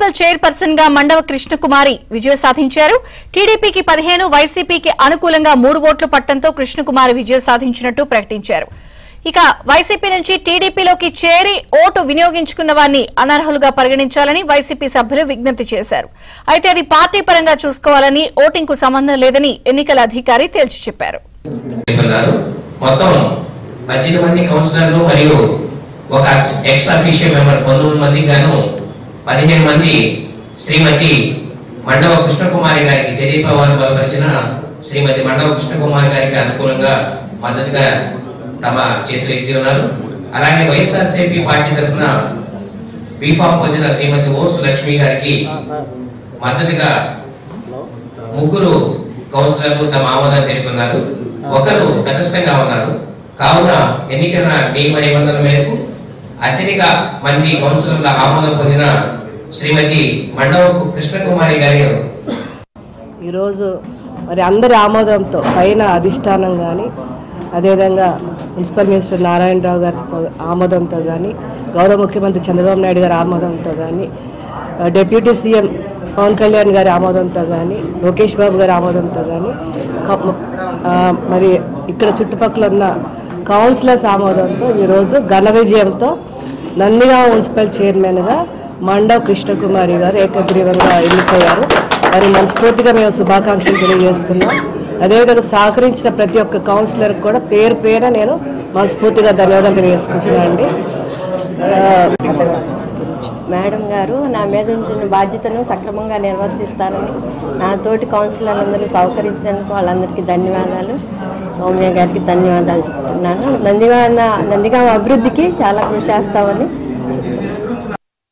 Municipal chairperson గా మండవ కృష్ణకుమారి విజయం సాధించారు. టీడీపీకి 15, వైసీపీకి అనుకూలంగా 3 ఓట్లు పట్టడంతో కృష్ణకుమారి విజయం సాధించినట్టు ప్రకటించారు. ఇక వైసీపీ నుంచి టీడీపీలోకి చేరి ఓటు వినియోగించుకున్న వారిని అనర్హులుగా పరిగణించాలని వైసీపీ సభ్యులు విజ్ఞప్తి చేశారు. అయితే అది పార్టీ పరంగా చూసుకోవాలని, ఓటింగ్ కు సంబంధం లేదని ఎన్నికల అధికారి తేల్చి చెప్పారు. మొత్తం 18 మంది కౌన్సిలర్లు మరియు ఒక ఎక్స్ అఫీషియల్ మెంబర్ 19 మందికి గాను 15 మంది శ్రీమతి మండవ కృష్ణకుమారి గారికి తెలీపా వారు బలపరిచిన శ్రీమతి మండవ కృష్ణకుమారి గారికి అనుకూలంగా మద్దతుగా తమ చేతులు ఎత్తి ఉన్నారు. అలాగే వైఎస్ఆర్సీపీ పార్టీ తరఫున బీఫామ్ పొందిన శ్రీమతి ఓసు లక్ష్మి గారికి మద్దతుగా 3 కౌన్సిలర్లు తమ ఆమోదం తెలుపుతున్నారు. ఒకరు తటస్థంగా ఉన్నారు. కావున ఎన్నికల నియమ నిబంధనల మేరకు అత్యధిక మంది కౌన్సిలర్ల ఆమోదం పొందిన శ్రీమతి మండవ కృష్ణకుమారి గారి ఈరోజు మరి అందరి ఆమోదంతో పైన అధిష్టానం కానీ, అదేవిధంగా మున్సిపల్ మినిస్టర్ నారాయణరావు గారి ఆమోదంతో కానీ, గౌరవ ముఖ్యమంత్రి చంద్రబాబు నాయుడు గారి ఆమోదంతో కానీ, డిప్యూటీ సీఎం పవన్ కళ్యాణ్ గారి ఆమోదంతో కానీ, లోకేష్ బాబు గారి ఆమోదంతో కానీ, మరి ఇక్కడ చుట్టుపక్కల ఉన్న కౌన్సిలర్స్ ఆమోదంతో ఈరోజు ఘన విజయంతో నందిగామ మున్సిపల్ చైర్మన్గా మండవ కృష్ణకుమారి గారు ఏకగ్రీవంగా ఎన్నికయ్యారు. మరి మనస్ఫూర్తిగా మేము శుభాకాంక్షలు తెలియజేస్తున్నాం. అదేవిధంగా సహకరించిన ప్రతి ఒక్క కౌన్సిలర్కి కూడా పేరు పేర నేను మనస్ఫూర్తిగా ధన్యవాదాలు తెలియజేసుకుంటున్నాను అండి. మేడం గారు నా మీద ఉంచిన బాధ్యతను సక్రమంగా నిర్వర్తిస్తారని, నా తోటి కౌన్సిలర్లందరూ సహకరించినందుకు వాళ్ళందరికీ ధన్యవాదాలు. సౌమ్య గారికి ధన్యవాదాలు చెప్తున్నాను. నందిగామ అభివృద్ధికి చాలా కృషి చేస్తామని